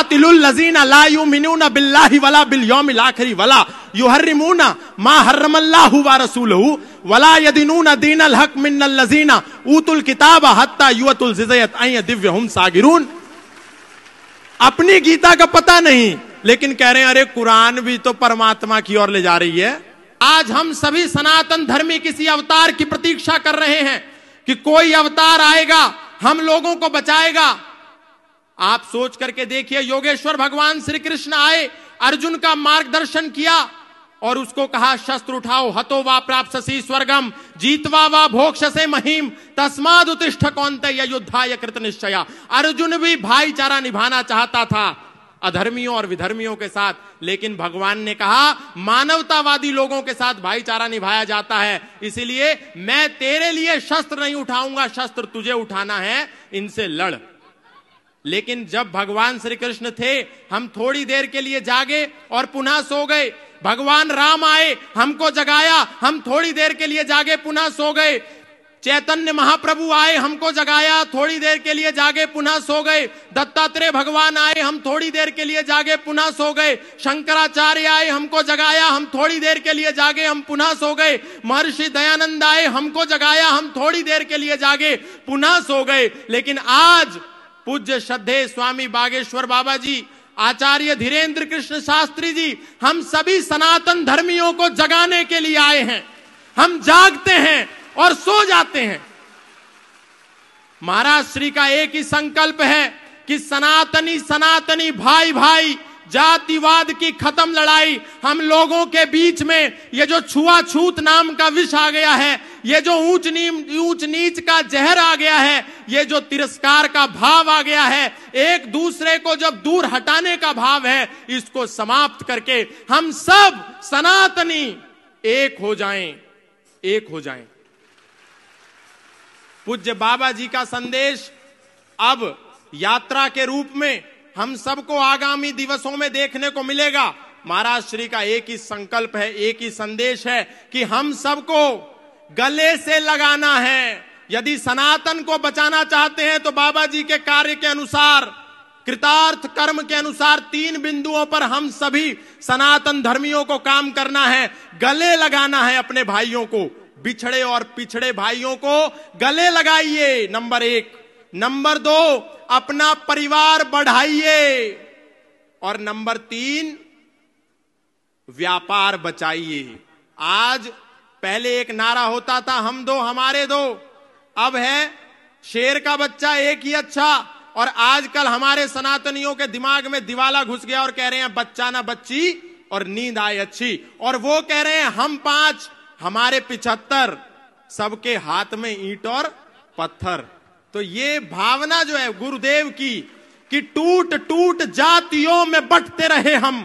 लजीना ला युमिनूना बिल्लाहि वला बिल यौमिल आखिर वला युहर्रिमूना मा हर्रमल्लाहु व रसूलुहु वला यदीनूना दीनल हक मिनल लजीना ऊतुल किताब हत्ता युअतुल जिज़यत अय दिव्यहुम सागिरून। अपनी गीता का पता नहीं, लेकिन कह रहे हैं अरे कुरान भी तो परमात्मा की ओर ले जा रही है। आज हम सभी सनातन धर्मी किसी अवतार की प्रतीक्षा कर रहे हैं कि कोई अवतार आएगा, हम लोगों को बचाएगा। आप सोच करके देखिए, योगेश्वर भगवान श्री कृष्ण आए, अर्जुन का मार्गदर्शन किया और उसको कहा शस्त्र उठाओ, हतो वा प्राप्स्यसि स्वर्गम जीतवा वा भोक्ष्यसे महीम तस्माद् उत्तिष्ठ कौन्तेय युद्धाय कृत निश्चया। अर्जुन भी भाईचारा निभाना चाहता था अधर्मियों और विधर्मियों के साथ, लेकिन भगवान ने कहा मानवतावादी लोगों के साथ भाईचारा निभाया जाता है, इसीलिए मैं तेरे लिए शस्त्र नहीं उठाऊंगा, शस्त्र तुझे उठाना है, इनसे लड़। लेकिन जब भगवान श्री कृष्ण थे, हम थोड़ी देर के लिए जागे और पुनः सो गए। भगवान राम आए, हमको जगाया, हम थोड़ी देर के लिए जागे, पुनः सो गए। चैतन्य महाप्रभु आए, हमको जगाया, थोड़ी देर के लिए जागे, पुनः सो गए। दत्तात्रेय भगवान आए, हम थोड़ी देर के लिए जागे, पुनः सो गए। शंकराचार्य आए, हमको जगाया, हम थोड़ी देर के लिए जागे, हम पुनः सो गए। महर्षि दयानंद आए, हमको जगाया, हम थोड़ी देर के लिए जागे, पुनः सो गए। लेकिन आज पूज्य श्रद्धेय स्वामी बागेश्वर बाबा जी, आचार्य धीरेन्द्र कृष्ण शास्त्री जी, हम सभी सनातन धर्मियों को जगाने के लिए आए हैं। हम जागते हैं और सो जाते हैं। महाराज श्री का एक ही संकल्प है कि सनातनी सनातनी भाई भाई, जातिवाद की खत्म लड़ाई। हम लोगों के बीच में ये जो छुआछूत नाम का विष आ गया है, ये जो ऊंच नीच का जहर आ गया है, ये जो तिरस्कार का भाव आ गया है, एक दूसरे को जब दूर हटाने का भाव है, इसको समाप्त करके हम सब सनातनी एक हो जाएं, एक हो जाएं। पूज्य बाबा जी का संदेश अब यात्रा के रूप में हम सबको आगामी दिवसों में देखने को मिलेगा। महाराज श्री का एक ही संकल्प है, एक ही संदेश है कि हम सबको गले से लगाना है। यदि सनातन को बचाना चाहते हैं तो बाबा जी के कार्य के अनुसार, कृतार्थ कर्म के अनुसार 3 बिंदुओं पर हम सभी सनातन धर्मियों को काम करना है। गले लगाना है अपने भाइयों को, बिछड़े और पिछड़े भाइयों को गले लगाइए, नंबर 1। नंबर 2, अपना परिवार बढ़ाइए, और नंबर 3, व्यापार बचाइए। आज पहले एक नारा होता था, हम दो हमारे दो, अब है शेर का बच्चा एक ही अच्छा। और आजकल हमारे सनातनियों के दिमाग में दिवाला घुस गया और कह रहे हैं बच्चा ना बच्ची और नींद आए अच्छी, और वो कह रहे हैं हम 5 हमारे 75, सबके हाथ में ईंट और पत्थर। तो ये भावना जो है गुरुदेव की कि टूट टूट जातियों में बंटते रहे हम,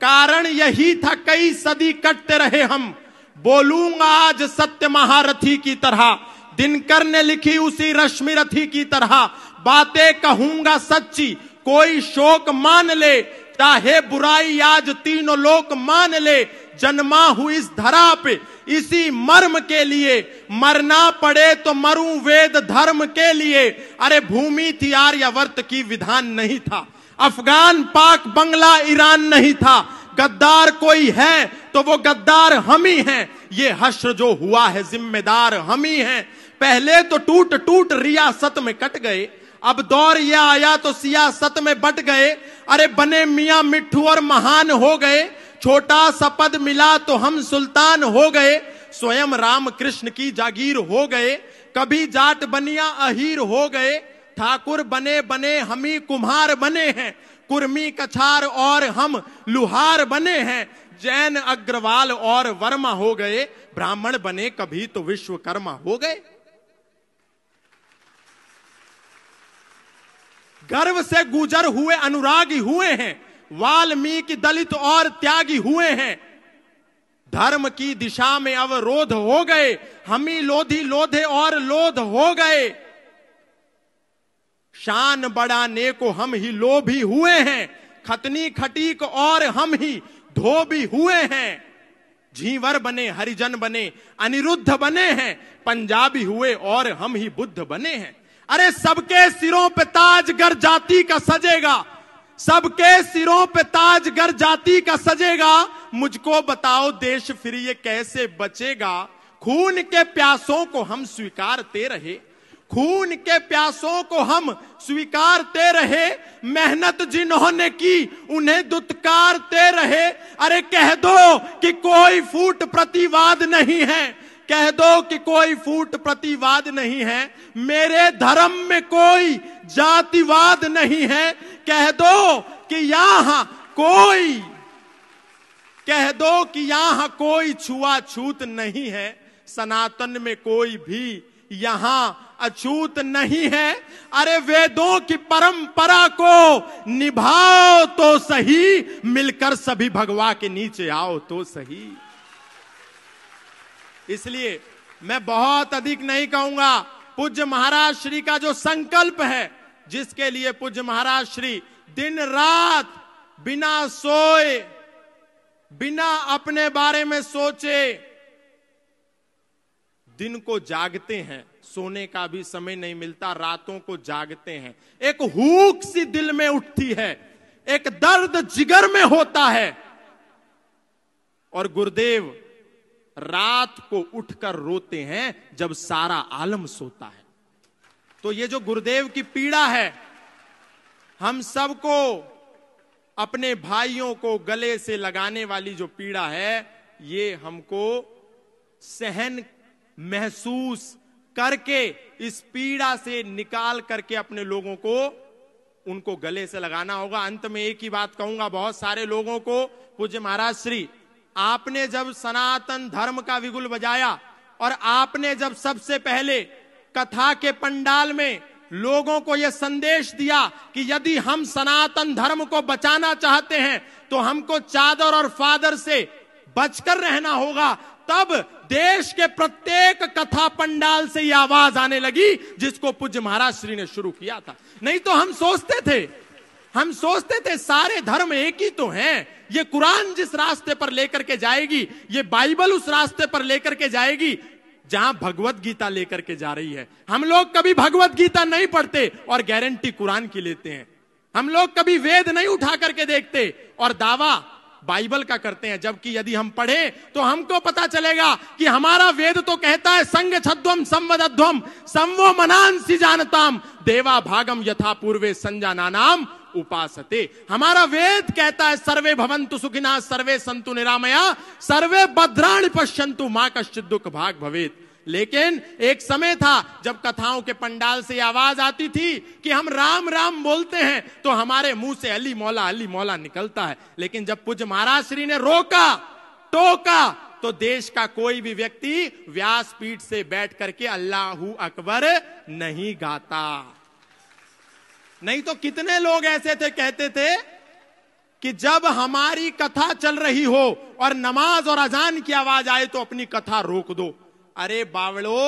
कारण यही था कई सदी कटते रहे हम। बोलूंगा आज सत्य महारथी की तरह, दिनकर ने लिखी उसी रश्मि रथी की तरह। बातें कहूंगा सच्ची, कोई शोक मान ले, चाहे बुराई आज तीनों लोक मान ले। जन्मा हुई इस धरा पे इसी मर्म के लिए, मरना पड़े तो मरूं वेद धर्म के लिए। अरे भूमि थी आर्यावर्त की, विधान नहीं था। अफगान पाक बंगला ईरान नहीं था। गद्दार कोई है तो वो गद्दार हम ही हैं। ये हश्र जो हुआ है जिम्मेदार हम ही हैं। पहले तो टूट टूट रियासत में कट गए, अब दौर ये आया तो सियासत में बट गए। अरे बने मियां मिट्ठू और महान हो गए, छोटा सा पद मिला तो हम सुल्तान हो गए। स्वयं राम कृष्ण की जागीर हो गए, कभी जाट बनिया अहीर हो गए। ठाकुर बने बने हम ही कुम्हार बने हैं, कुर्मी कछार और हम लुहार बने हैं। जैन अग्रवाल और वर्मा हो गए, ब्राह्मण बने कभी तो विश्वकर्मा हो गए। गर्व से गुजर हुए अनुरागी हुए हैं, वाल्मीकि दलित और त्यागी हुए हैं। धर्म की दिशा में अवरोध हो गए, हम ही लोधी लोधे और लोध हो गए। शान बढ़ाने को हम ही लोभी हुए हैं, खतनी खटीक और हम ही धोबी हुए हैं। झींवर बने हरिजन बने अनिरुद्ध बने हैं, पंजाबी हुए और हम ही बुद्ध बने हैं। अरे सबके सिरों पे ताज गर जाति का सजेगा, सबके सिरों पे ताज गर जाति का सजेगा, मुझको बताओ देश फिर ये कैसे बचेगा। खून के प्यासों को हम स्वीकारते रहे, खून के प्यासों को हम स्वीकारते रहे, मेहनत जिन्होंने की उन्हें दुत्कारते रहे। अरे कह दो कि कोई फूट प्रतिवाद नहीं है, कह दो कि कोई फूट प्रतिवाद नहीं है, मेरे धर्म में कोई जातिवाद नहीं है। कह दो कि यहां कोई, कह दो कि यहां कोई छुआछूत नहीं है, सनातन में कोई भी यहां अछूत नहीं है। अरे वेदों की परंपरा को निभाओ तो सही, मिलकर सभी भगवा के नीचे आओ तो सही। इसलिए मैं बहुत अधिक नहीं कहूंगा, पूज्य महाराज श्री का जो संकल्प है, जिसके लिए पूज्य महाराज श्री दिन रात बिना सोए, बिना अपने बारे में सोचे दिन को जागते हैं, सोने का भी समय नहीं मिलता, रातों को जागते हैं। एक हुक सी दिल में उठती है, एक दर्द जिगर में होता है, और गुरुदेव रात को उठकर रोते हैं जब सारा आलम सोता है। तो ये जो गुरुदेव की पीड़ा है, हम सबको, अपने भाइयों को गले से लगाने वाली जो पीड़ा है, ये हमको सहन महसूस करके, इस पीड़ा से निकाल करके अपने लोगों को, उनको गले से लगाना होगा। अंत में एक ही बात कहूंगा बहुत सारे लोगों को, पूज्य महाराज श्री, आपने जब सनातन धर्म का विगुल बजाया और आपने जब सबसे पहले कथा के पंडाल में लोगों को यह संदेश दिया कि यदि हम सनातन धर्म को बचाना चाहते हैं तो हमको चादर और फादर से बचकर रहना होगा, तब देश के प्रत्येक कथा पंडाल से यह आवाज आने लगी जिसको पूज्य महाराज श्री ने शुरू किया था। नहीं तो हम सोचते थे सारे धर्म एक ही तो हैं, ये कुरान जिस रास्ते पर लेकर के जाएगी, ये बाइबल उस रास्ते पर लेकर के जाएगी जहां भगवत गीता लेकर के जा रही है। हम लोग कभी भगवत गीता नहीं पढ़ते और गारंटी कुरान की लेते हैं। हम लोग कभी वेद नहीं उठा करके देखते और दावा बाइबल का करते हैं, जबकि यदि हम पढ़े तो हमको पता चलेगा कि हमारा वेद तो कहता है संग छद्वम संवदध्वम संवो मनांसि जानताम देवा भागम यथा पूर्वे संजानानाम उपासते। हमारा वेद कहता है सर्वे भवन्तु सुखिनः सर्वे सन्तु निरामया सर्वे भद्राणि पश्यन्तु मा कश्चित् दुःख भाग भवेत्। लेकिन एक समय था जब कथाओं के पंडाल से आवाज आती थी कि हम राम राम बोलते हैं तो हमारे मुंह से अली मौला निकलता है। लेकिन जब पूज्य महाराज श्री ने रोका टोका तो देश का कोई भी व्यक्ति व्यासपीठ से बैठ करके अल्लाहू अकबर नहीं गाता। नहीं तो कितने लोग ऐसे थे, कहते थे कि जब हमारी कथा चल रही हो और नमाज और अजान की आवाज आए तो अपनी कथा रोक दो। अरे बावड़ो,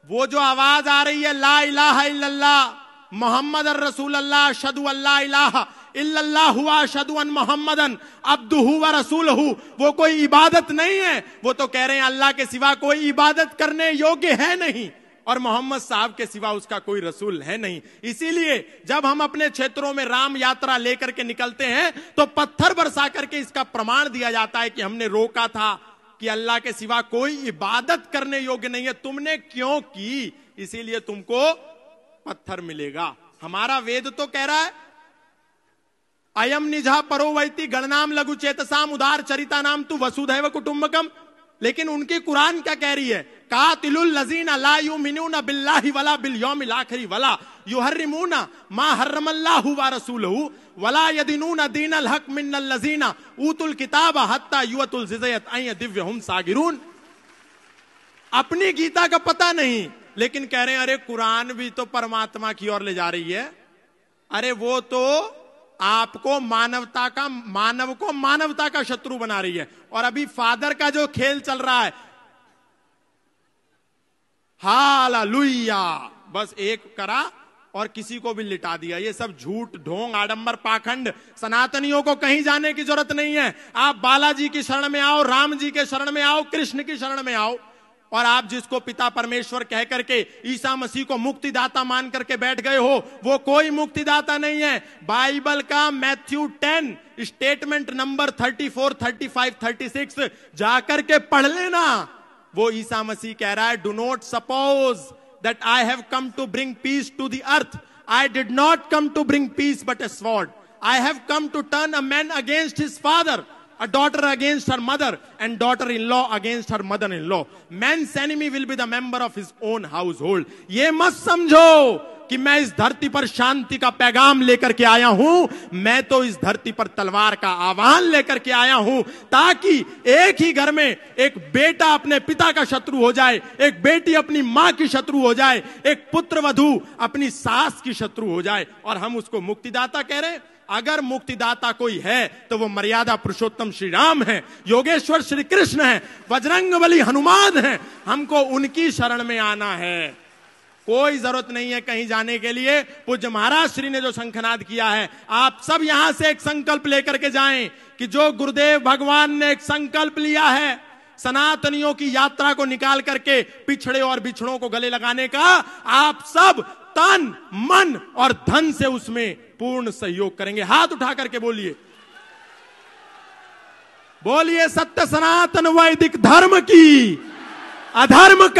वो जो आवाज आ रही है ला इलाहा इल्लल्लाह मोहम्मद रसूल अल्लाह अशहदु अल्ला इलाहा इल्लल्लाह हुआ अशहदु अन मोहम्मदन अब्दुहु व रसूलहु, वो कोई इबादत नहीं है। वो तो कह रहे हैं अल्लाह के सिवा कोई इबादत करने योग्य है नहीं और मोहम्मद साहब के सिवा उसका कोई रसूल है नहीं। इसीलिए जब हम अपने क्षेत्रों में राम यात्रा लेकर के निकलते हैं तो पत्थर बरसा करके इसका प्रमाण दिया जाता है कि हमने रोका था कि अल्लाह के सिवा कोई इबादत करने योग्य नहीं है, तुमने क्यों की, इसीलिए तुमको पत्थर मिलेगा। हमारा वेद तो कह रहा है अयम निजा परो वैति गणनाम लघु चेतसाम उदार चरिता नाम तु वसुधैव कुटुंबकम। लेकिन उनकी कुरान क्या कह रही है, कातिलुल लजीना ला युमिनूना बिल्लाहि वला बिल यौमिल आखिर वला युहर्रिमूना मा हर्रमल्लाहु व रसूलहु वला यदिनूना दीनल हक मिनल लजीना ऊतुल किताब हत्ता युअतुल जिज़यत अय दिव्यहुम सागिरून। अपनी गीता का पता नहीं, लेकिन कह रहे हैं अरे कुरान भी तो परमात्मा की ओर ले जा रही है। अरे वो तो आपको मानव को मानवता का शत्रु बना रही है। और अभी फादर का जो खेल चल रहा है, हालेलुया, बस एक करा और किसी को भी लिटा दिया। ये सब झूठ ढोंग आडंबर पाखंड। सनातनियों को कहीं जाने की जरूरत नहीं है। आप बालाजी की शरण में आओ, राम जी के शरण में आओ, कृष्ण की शरण में आओ। और आप जिसको पिता परमेश्वर कह करके ईसा मसीह को मुक्तिदाता मान करके बैठ गए हो, वो कोई मुक्तिदाता नहीं है। बाइबल का मैथ्यू 10 स्टेटमेंट नंबर 34, 35, 36 जाकर के पढ़ लेना। वो ईसा मसीह कह रहा है, do not suppose that I have come to bring peace to the earth, I did not come to bring peace but a sword, I have come to turn a man against his father, a daughter against her mother, and daughter-in-law against her mother-in-law. Man's enemy will be the member of his own household. ये मत समझो कि मैं इस धरती पर शांति का पैगाम लेकर के आया हूं, मैं तो इस धरती पर तलवार का आह्वान लेकर के आया हूं, ताकि एक ही घर में एक बेटा अपने पिता का शत्रु हो जाए, एक बेटी अपनी मां की शत्रु हो जाए, एक पुत्र वधू अपनी सास की शत्रु हो जाए, और हम उसको मुक्तिदाता कह रहे हैं। अगर मुक्तिदाता कोई है तो वो मर्यादा पुरुषोत्तम श्री राम है, योगेश्वर श्री कृष्ण है, बजरंगबली हनुमान है। हमको उनकी शरण में आना है, कोई जरूरत नहीं है कहीं जाने के लिए। पूज्य महाराज श्री ने जो शंखनाद किया है, आप सब यहां से एक संकल्प लेकर के जाएं कि जो गुरुदेव भगवान ने एक संकल्प लिया है सनातनियों की यात्रा को निकाल करके पिछड़े और बिछड़ों को गले लगाने का, आप सब तन मन और धन से उसमें पूर्ण सहयोग करेंगे। हाथ उठा करके बोलिए, बोलिए सत्य सनातन वैदिक धर्म की, अधर्म का